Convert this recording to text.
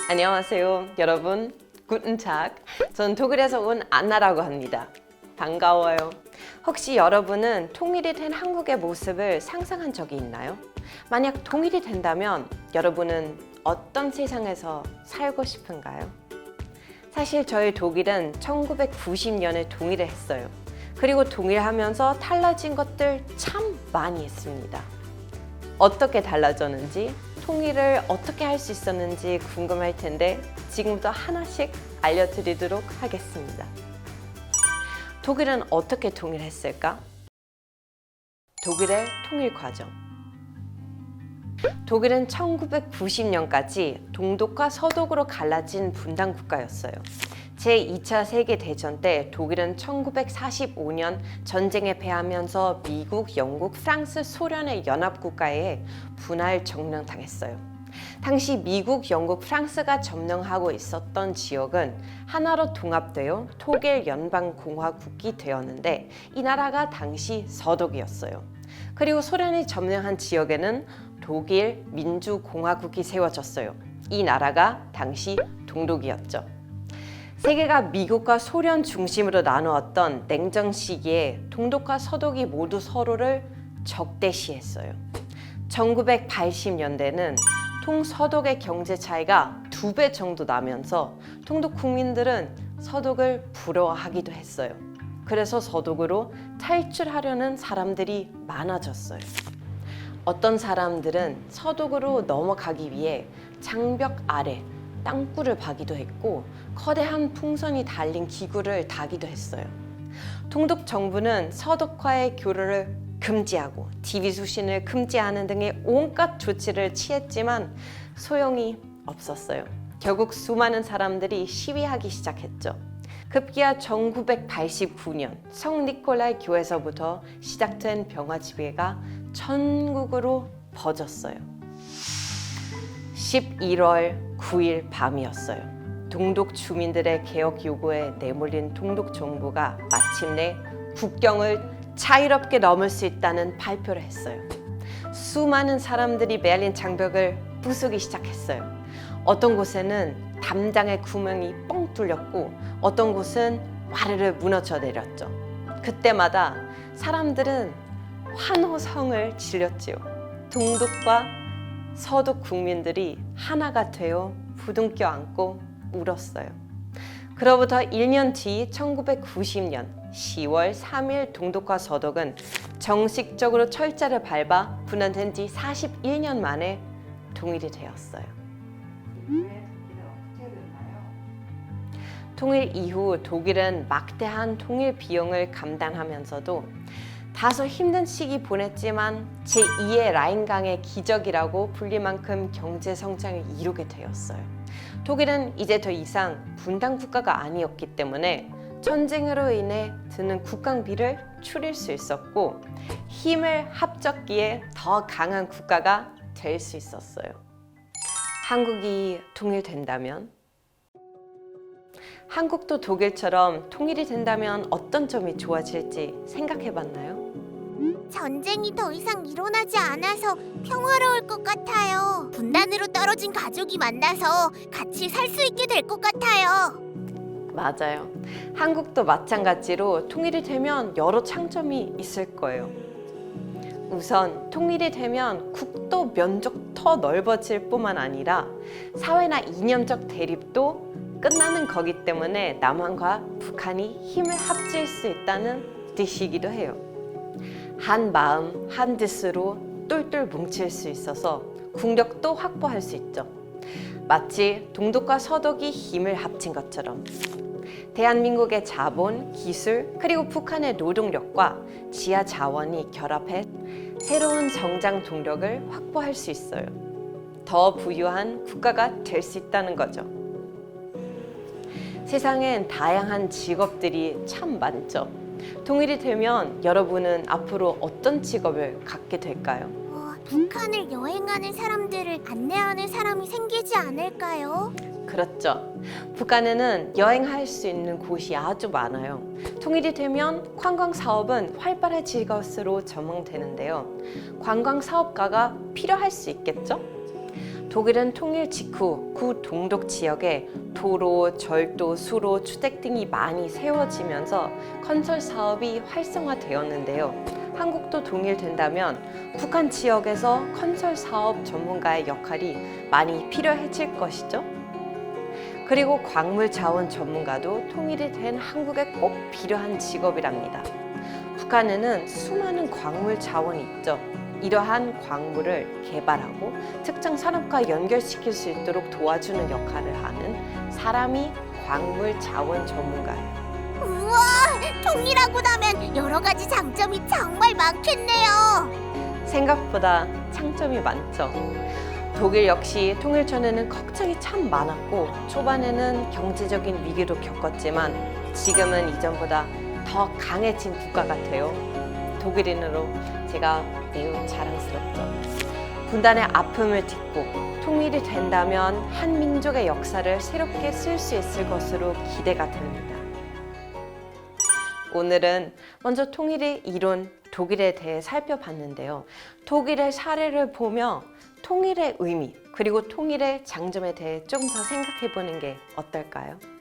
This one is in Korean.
안녕하세요, 여러분. Guten Tag. 전 독일에서 온 안나라고 합니다. 반가워요. 혹시 여러분은 통일이 된 한국의 모습을 상상한 적이 있나요? 만약 통일이 된다면 여러분은 어떤 세상에서 살고 싶은가요? 사실 저희 독일은 1990년에 통일을 했어요. 그리고 통일하면서 달라진 것들 참 많이 했습니다. 어떻게 달라졌는지, 통일을 어떻게 할 수 있었는지 궁금할 텐데 지금부터 하나씩 알려드리도록 하겠습니다. 독일은 어떻게 통일했을까? 독일의 통일 과정. 독일은 1990년까지 동독과 서독으로 갈라진 분단 국가였어요. 제2차 세계대전 때 독일은 1945년 전쟁에 패하면서 미국, 영국, 프랑스, 소련의 연합국가에 분할 점령당했어요. 당시 미국, 영국, 프랑스가 점령하고 있었던 지역은 하나로 통합되어 독일 연방공화국이 되었는데 이 나라가 당시 서독이었어요. 그리고 소련이 점령한 지역에는 독일 민주공화국이 세워졌어요. 이 나라가 당시 동독이었죠. 세계가 미국과 소련 중심으로 나누었던 냉전 시기에 동독과 서독이 모두 서로를 적대시했어요. 1980년대는 동서독의 경제 차이가 2배 정도 나면서 동독 국민들은 서독을 부러워하기도 했어요. 그래서 서독으로 탈출하려는 사람들이 많아졌어요. 어떤 사람들은 서독으로 넘어가기 위해 장벽 아래 땅굴을 파기도 했고 거대한 풍선이 달린 기구를 타기도 했어요. 동독 정부는 서독과의 교류를 금지하고 TV 수신을 금지하는 등의 온갖 조치를 취했지만 소용이 없었어요. 결국 수많은 사람들이 시위하기 시작했죠. 급기야 1989년 성니콜라이 교회에서부터 시작된 병화 집회가 전국으로 퍼졌어요. 11월 9일 밤이었어요. 동독 주민들의 개혁 요구에 내몰린 동독 정부가 마침내 국경을 자유롭게 넘을 수 있다는 발표를 했어요. 수많은 사람들이 베를린 장벽을 부수기 시작했어요. 어떤 곳에는 담장의 구멍이 뻥 뚫렸고 어떤 곳은 와르르 무너져 내렸죠. 그때마다 사람들은 환호성을 질렀지요. 동독과 서독 국민들이 하나가 되어 부둥켜 안고 울었어요. 그로부터 1년 뒤 1990년 10월 3일 동독과 서독은 정식적으로 철자를 밟아 분단된 지 41년 만에 통일이 되었어요. 통일 이후 독일은 막대한 통일 비용을 감당하면서도 다소 힘든 시기 보냈지만 제2의 라인강의 기적이라고 불릴 만큼 경제 성장을 이루게 되었어요. 독일은 이제 더 이상 분단 국가가 아니었기 때문에 전쟁으로 인해 드는 국방비를 줄일 수 있었고 힘을 합쳤기에 더 강한 국가가 될 수 있었어요. 한국이 통일된다면? 한국도 독일처럼 통일이 된다면 어떤 점이 좋아질지 생각해봤나요? 전쟁이 더 이상 일어나지 않아서 평화로울 것 같아요. 분단으로 떨어진 가족이 만나서 같이 살 수 있게 될 것 같아요. 맞아요. 한국도 마찬가지로 통일이 되면 여러 장점이 있을 거예요. 우선 통일이 되면 국도 면적 더 넓어질 뿐만 아니라 사회나 이념적 대립도 끝나는 거기 때문에 남한과 북한이 힘을 합칠 수 있다는 뜻이기도 해요. 한 마음, 한 뜻으로 똘똘 뭉칠 수 있어서 국력도 확보할 수 있죠. 마치 동독과 서독이 힘을 합친 것처럼 대한민국의 자본, 기술, 그리고 북한의 노동력과 지하 자원이 결합해 새로운 성장 동력을 확보할 수 있어요. 더 부유한 국가가 될 수 있다는 거죠. 세상엔 다양한 직업들이 참 많죠. 통일이 되면 여러분은 앞으로 어떤 직업을 갖게 될까요? 북한을 여행하는 사람들을 안내하는 사람이 생기지 않을까요? 그렇죠. 북한에는 여행할 수 있는 곳이 아주 많아요. 통일이 되면 관광 사업은 활발해질 것으로 전망되는데요. 관광 사업가가 필요할 수 있겠죠? 독일은 통일 직후 구 동독 지역에 도로, 절도, 수로, 주택 등이 많이 세워지면서 건설 사업이 활성화되었는데요. 한국도 동일된다면 북한 지역에서 건설 사업 전문가의 역할이 많이 필요해질 것이죠. 그리고 광물 자원 전문가도 통일이 된 한국에 꼭 필요한 직업이랍니다. 북한에는 수많은 광물 자원이 있죠. 이러한 광물을 개발하고 특정 산업과 연결시킬 수 있도록 도와주는 역할을 하는 사람이 광물 자원 전문가예요. 우와, 통일하고 나면 여러 가지 장점이 정말 많겠네요. 생각보다 장점이 많죠. 독일 역시 통일 전에는 걱정이 참 많았고 초반에는 경제적인 위기도 겪었지만 지금은 이전보다 더 강해진 국가 같아요. 독일인으로 제가 매우 자랑스럽죠. 분단의 아픔을 딛고 통일이 된다면 한 민족의 역사를 새롭게 쓸 수 있을 것으로 기대가 됩니다. 오늘은 먼저 통일의 이론 독일에 대해 살펴봤는데요. 독일의 사례를 보며 통일의 의미 그리고 통일의 장점에 대해 좀 더 생각해 보는 게 어떨까요?